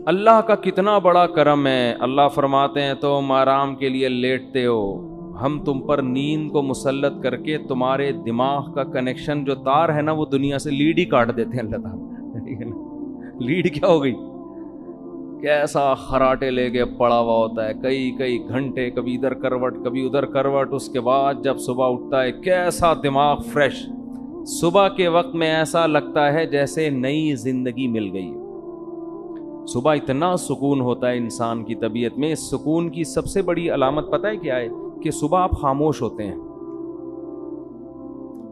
اللہ کا کتنا بڑا کرم ہے. اللہ فرماتے ہیں تم آرام کے لیے لیٹتے ہو, ہم تم پر نیند کو مسلط کر کے تمہارے دماغ کا کنیکشن جو تار ہے نا وہ دنیا سے لیڈ ہی کاٹ دیتے ہیں اللہ تعالیٰ. لیڈ کیا ہو گئی, کیسا خراٹے لے کے پڑا ہوا ہوتا ہے کئی گھنٹے, کبھی ادھر کروٹ کبھی ادھر کروٹ. اس کے بعد جب صبح اٹھتا ہے کیسا دماغ فریش, صبح کے وقت میں ایسا لگتا ہے جیسے نئی زندگی مل گئی. صبح اتنا سکون ہوتا ہے انسان کی طبیعت میں. اس سکون کی سب سے بڑی علامت پتہ ہے کیا ہے؟ کہ صبح آپ خاموش ہوتے ہیں.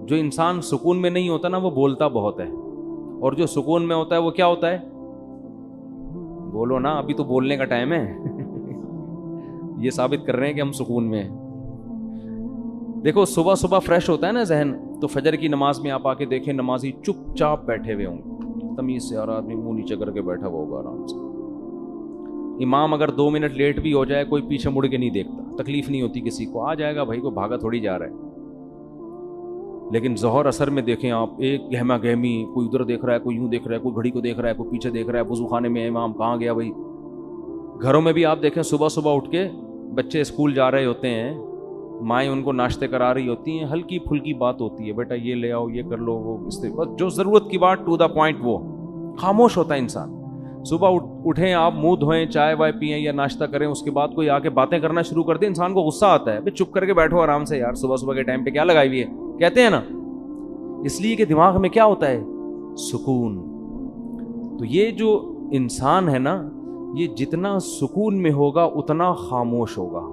جو انسان سکون میں نہیں ہوتا نا وہ بولتا بہت ہے, اور جو سکون میں ہوتا ہے وہ کیا ہوتا ہے؟ بولو نا, ابھی تو بولنے کا ٹائم ہے. یہ ثابت کر رہے ہیں کہ ہم سکون میں ہیں. دیکھو صبح صبح فریش ہوتا ہے نا ذہن, تو فجر کی نماز میں آپ آ کے دیکھیں نمازی چپ چاپ بیٹھے ہوئے ہوں گے, تمیز سے, اور آدمی منہ نیچے کر کے بیٹھا ہوا ہوگا آرام سے. امام اگر 2 منٹ لیٹ بھی ہو جائے کوئی پیچھے مڑ کے نہیں دیکھتا, تکلیف نہیں ہوتی کسی کو, آ جائے گا بھائی, کو بھاگا تھوڑی جا رہا ہے. لیکن ظہر اثر میں دیکھیں آپ, ایک گہما گہمی, کوئی ادھر دیکھ رہا ہے, کوئی یوں دیکھ رہا ہے, کوئی گھڑی کو دیکھ رہا ہے, کوئی پیچھے دیکھ رہا ہے, وضو خانے میں امام کہاں گیا بھائی. گھروں میں بھی آپ دیکھیں صبح صبح اٹھ کے بچے اسکول جا رہے ہوتے ہیں, مائیں ان کو ناشتے کرا رہی ہوتی ہیں, ہلکی پھلکی بات ہوتی ہے, بیٹا یہ لے آؤ, یہ کر لو, وہ اس سے بس جو ضرورت کی بات, ٹو دا پوائنٹ. وہ خاموش ہوتا ہے انسان. صبح اٹھیں آپ, منہ دھوئیں, چائے وائے پئیں یا ناشتہ کریں, اس کے بعد کوئی آ کے باتیں کرنا شروع کر دے, انسان کو غصہ آتا ہے. بھائی چپ کر کے بیٹھو آرام سے یار, صبح صبح کے ٹائم پہ کیا لگائی ہوئی ہے, کہتے ہیں نا. اس لیے کہ دماغ میں کیا ہوتا ہے؟ سکون. تو یہ جو انسان ہے نا, یہ جتنا سکون میں ہوگا اتنا خاموش ہوگا.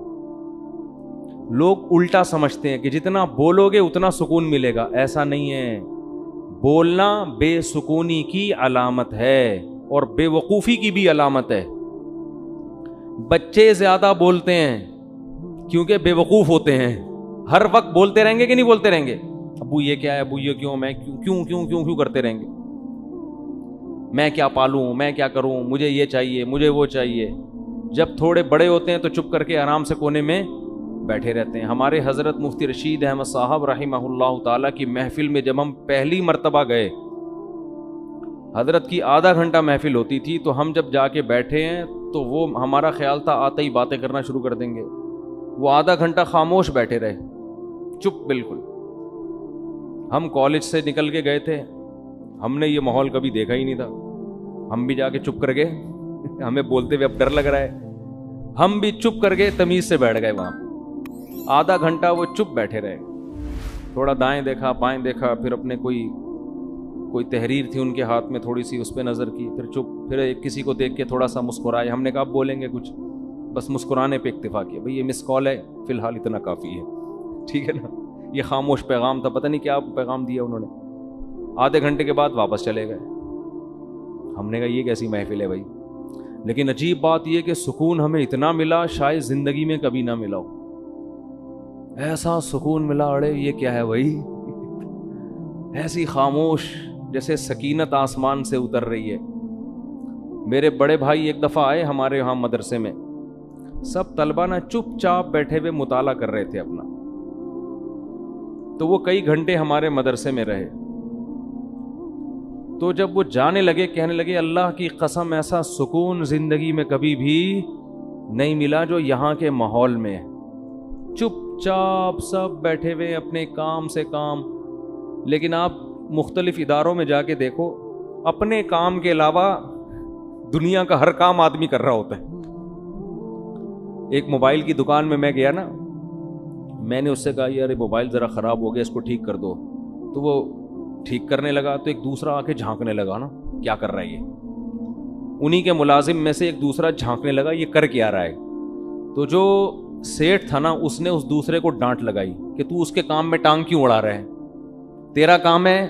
لوگ الٹا سمجھتے ہیں کہ جتنا بولو گے اتنا سکون ملے گا. ایسا نہیں ہے. بولنا بے سکونی کی علامت ہے اور بے وقوفی کی بھی علامت ہے. بچے زیادہ بولتے ہیں کیونکہ بے وقوف ہوتے ہیں. ہر وقت بولتے رہیں گے کہ نہیں بولتے رہیں گے؟ ابو یہ کیا ہے, ابو یہ کیوں, میں کیوں کرتے رہیں گے. میں کیا پالوں, میں کیا کروں, مجھے یہ چاہیے, مجھے وہ چاہیے. جب تھوڑے بڑے ہوتے ہیں تو چپ کر کے آرام سے کونے میں بیٹھے رہتے ہیں. ہمارے حضرت مفتی رشید احمد صاحب رحمہ اللہ تعالیٰ کی محفل میں جب ہم پہلی مرتبہ گئے, حضرت کی آدھا گھنٹہ محفل ہوتی تھی, تو ہم جب جا کے بیٹھے ہیں تو وہ ہمارا خیال تھا آتے ہی باتیں کرنا شروع کر دیں گے. وہ آدھا گھنٹہ خاموش بیٹھے رہے, چپ بالکل. ہم کالج سے نکل کے گئے تھے, ہم نے یہ ماحول کبھی دیکھا ہی نہیں تھا. ہم بھی جا کے چپ کر گئے, ہمیں بولتے ہوئے اب ڈر لگ رہا ہے, ہم بھی چپ کر کے تمیز سے بیٹھ گئے وہاں. آدھا گھنٹہ وہ چپ بیٹھے رہے, تھوڑا دائیں دیکھا بائیں دیکھا, پھر اپنے کوئی تحریر تھی ان کے ہاتھ میں, تھوڑی سی اس پہ نظر کی, پھر چپ, پھر کسی کو دیکھ کے تھوڑا سا مسکرائے. ہم نے کہا اب بولیں گے کچھ, بس مسکرانے پہ اکتفا کیا. بھئی یہ مس کال ہے, فی الحال اتنا کافی ہے, ٹھیک ہے نا. یہ خاموش پیغام تھا, پتہ نہیں کیا پیغام دیا انہوں نے. آدھے گھنٹے کے بعد واپس چلے گئے. ہم نے کہا یہ کیسی محفل ہے بھائی. لیکن عجیب بات یہ کہ سکون ہمیں اتنا ملا شاید زندگی میں کبھی نہ ملا ہو. ایسا سکون ملا, اڑے یہ کیا ہے بھائی, ایسی خاموش جیسے سکینت آسمان سے اتر رہی ہے. میرے بڑے بھائی ایک دفعہ آئے ہمارے یہاں مدرسے میں, سب طلبہ نا چپ چاپ بیٹھے ہوئے مطالعہ کر رہے تھے اپنا. تو وہ کئی گھنٹے ہمارے مدرسے میں رہے. تو جب وہ جانے لگے, کہنے لگے اللہ کی قسم ایسا سکون زندگی میں کبھی بھی نہیں ملا جو یہاں کے ماحول میں ہے. چپ چاپ سب بیٹھے ہوئے اپنے کام سے کام. لیکن آپ مختلف اداروں میں جا کے دیکھو, اپنے کام کے علاوہ دنیا کا ہر کام آدمی کر رہا ہوتا ہے. ایک موبائل کی دکان میں میں گیا نا, میں نے اس سے کہا یار موبائل ذرا خراب ہو گیا, اس کو ٹھیک کر دو. تو وہ ٹھیک کرنے لگا, تو ایک دوسرا آ کے جھانکنے لگا نا کیا کر رہا ہے یہ. انہی کے ملازم میں سے ایک دوسرا جھانکنے لگا یہ کر کیا رہا ہے. تو جو سیٹ تھا نا اس نے اس دوسرے کو ڈانٹ لگائی کہ تو اس کے کام میں ٹانگ کیوں اڑا رہا ہے, تیرا کام ہے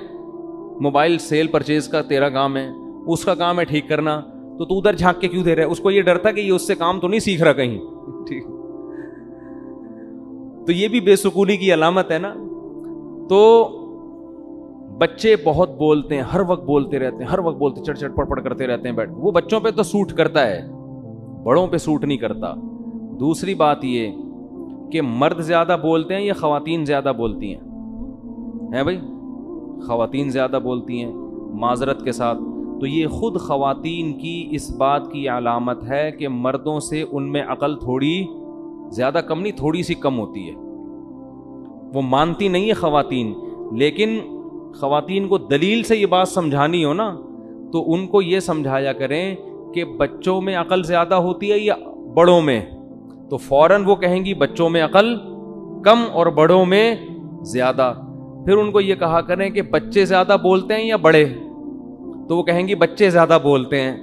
موبائل سیل پرچیز کا, تیرا کام ہے, اس کا کام ہے ٹھیک کرنا, تو ادھر جھانک کے کیوں دے رہا ہے. اس کو یہ ڈر تھا کہ یہ اس سے کام تو نہیں سیکھ رہا کہیں, ٹھیک. تو یہ بھی بے سکونی کی علامت ہے نا. تو بچے بہت بولتے ہیں, ہر وقت بولتے رہتے ہیں, ہر وقت بولتے, چڑ چڑ پڑ پڑ کرتے رہتے ہیں بیٹھ. وہ بچوں پہ تو سوٹ کرتا ہے, بڑوں پہ سوٹ نہیں کرتا. دوسری بات یہ کہ مرد زیادہ بولتے ہیں یا خواتین زیادہ بولتی ہیں؟ ہیں بھائی, خواتین زیادہ بولتی ہیں معذرت کے ساتھ. تو یہ خود خواتین کی اس بات کی علامت ہے کہ مردوں سے ان میں عقل تھوڑی زیادہ کم نہیں، تھوڑی سی کم ہوتی ہے. وہ مانتی نہیں ہے خواتین، لیکن خواتین کو دلیل سے یہ بات سمجھانی ہو نا تو ان کو یہ سمجھایا کریں کہ بچوں میں عقل زیادہ ہوتی ہے یا بڑوں میں، تو فوراً وہ کہیں گی بچوں میں عقل کم اور بڑوں میں زیادہ. پھر ان کو یہ کہا کریں کہ بچے زیادہ بولتے ہیں یا بڑے، تو وہ کہیں گی بچے زیادہ بولتے ہیں.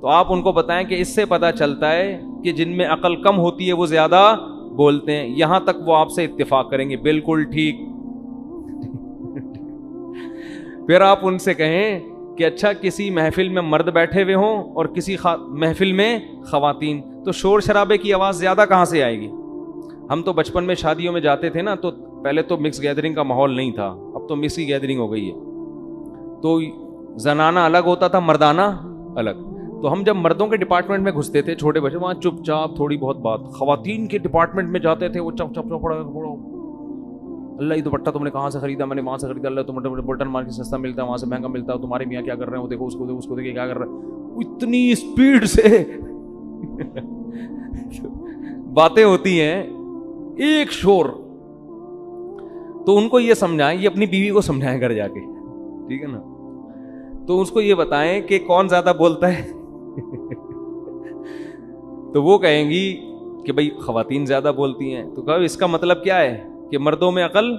تو آپ ان کو بتائیں کہ اس سے پتہ چلتا ہے کہ جن میں عقل کم ہوتی ہے وہ زیادہ بولتے ہیں. یہاں تک وہ آپ سے اتفاق کریں گے بالکل ٹھیک. پھر آپ ان سے کہیں کہ اچھا کسی محفل میں مرد بیٹھے ہوئے ہوں اور کسی محفل میں خواتین، تو شور شرابے کی آواز زیادہ کہاں سے آئے گی؟ ہم تو بچپن میں شادیوں میں جاتے تھے نا، تو پہلے تو مکس گیدرنگ کا ماحول نہیں تھا، اب تو مکس گیدرنگ ہو گئی ہے. تو زنانہ الگ ہوتا تھا، مردانہ الگ. تو ہم جب مردوں کے ڈپارٹمنٹ میں گھستے تھے چھوٹے بچے، وہاں چپ چاپ تھوڑی بہت بات. خواتین کے ڈپارٹمنٹ میں جاتے تھے وہ چپ چپ چپ، اللہ یہ دوپٹہ تم نے کہاں سے خریدا؟ میں نے وہاں سے خریدا. اللہ تم بٹن مار کے سستا ملتا ہے، وہاں سے مہنگا ملتا ہے. تمہارے میاں کیا کر رہے ہیں؟ وہ دیکھو اس کو، اس کو دیکھے کیا کر رہے ہیں. اتنی اسپیڈ سے باتیں ہوتی ہیں، ایک شور. تو ان کو یہ سمجھائیں، یہ اپنی بیوی کو سمجھائیں گھر جا کے، ٹھیک ہے نا. تو اس کو یہ بتائیں کہ کون زیادہ بولتا ہے. تو وہ کہیں گی کہ بھئی خواتین زیادہ بولتی ہیں. تو کہو اس کا مطلب کیا ہے کہ مردوں میں عقل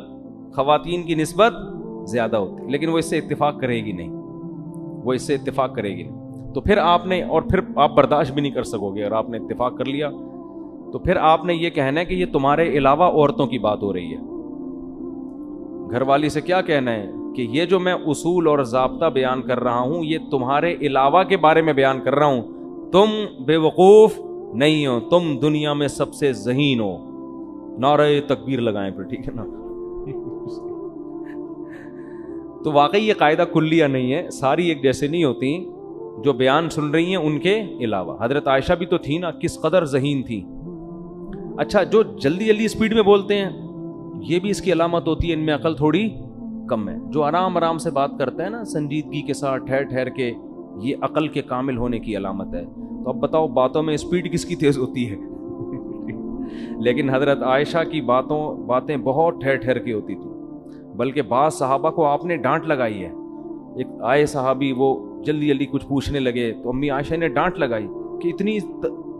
خواتین کی نسبت زیادہ ہوتی ہے. لیکن وہ اس سے اتفاق کرے گی نہیں، وہ اس سے اتفاق کرے گی نہیں. تو پھر آپ نے، اور پھر آپ برداشت بھی نہیں کر سکو گے. اور آپ نے اتفاق کر لیا تو پھر آپ نے یہ کہنا ہے کہ یہ تمہارے علاوہ عورتوں کی بات ہو رہی ہے. گھر والی سے کیا کہنا ہے کہ یہ جو میں اصول اور ضابطہ بیان کر رہا ہوں یہ تمہارے علاوہ کے بارے میں بیان کر رہا ہوں. تم بے وقوف نہیں ہو، تم دنیا میں سب سے ذہین ہو. نعرہ تکبیر لگائیں پھر، ٹھیک ہے نا. تو واقعی یہ قاعدہ کلیہ نہیں ہے، ساری ایک جیسے نہیں ہوتی. جو بیان سن رہی ہیں ان کے علاوہ حضرت عائشہ بھی تو تھی نا، کس قدر ذہین تھی. اچھا جو جلدی جلدی اسپیڈ میں بولتے ہیں یہ بھی اس کی علامت ہوتی ہے، ان میں عقل تھوڑی کم ہے. جو آرام آرام سے بات کرتا ہے نا، سنجیدگی کے ساتھ ٹھہر ٹھہر کے، یہ عقل کے کامل ہونے کی علامت ہے. تو اب بتاؤ باتوں میں اسپیڈ کس کی تیز ہوتی ہے؟ لیکن حضرت عائشہ کی باتیں بہت ٹھہر ٹھہر کی ہوتی تھی. بلکہ بعض صحابہ کو آپ نے ڈانٹ لگائی ہے. ایک آئے صحابی وہ جلدی جلدی کچھ پوچھنے لگے تو امی عائشہ نے ڈانٹ لگائی کہ اتنی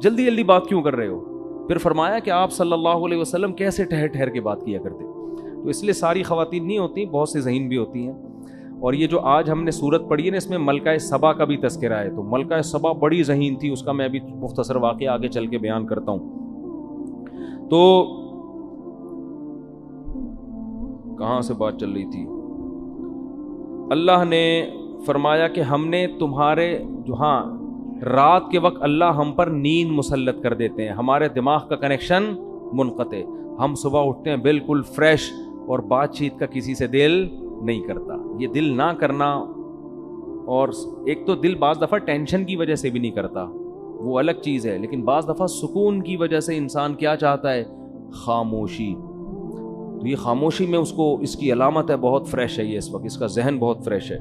جلدی جلدی بات کیوں کر رہے ہو. پھر فرمایا کہ آپ صلی اللہ علیہ وسلم کیسے ٹھہر ٹھہر کے بات کیا کرتے. تو اس لیے ساری خواتین نہیں ہوتی، بہت سی ذہین بھی ہوتی ہیں. اور یہ جو آج ہم نے سورت پڑھی ہے نا، اس میں ملکہ سبا کا بھی تذکرہ ہے. تو ملکہ سبا بڑی ذہین تھی، اس کا میں ابھی مختصر واقعہ آگے چل کے بیان کرتا ہوں. تو کہاں سے بات چل رہی تھی؟ اللہ نے فرمایا کہ ہم نے تمہارے رات کے وقت اللہ ہم پر نیند مسلط کر دیتے ہیں، ہمارے دماغ کا کنیکشن منقطع. ہم صبح اٹھتے ہیں بالکل فریش اور بات چیت کا کسی سے دل نہیں کرتا. یہ دل نہ کرنا، اور ایک تو دل بعض دفعہ ٹینشن کی وجہ سے بھی نہیں کرتا، وہ الگ چیز ہے. لیکن بعض دفعہ سکون کی وجہ سے انسان کیا چاہتا ہے؟ خاموشی. تو یہ خاموشی میں اس کی علامت ہے بہت فریش ہے یہ، اس وقت اس کا ذہن بہت فریش ہے.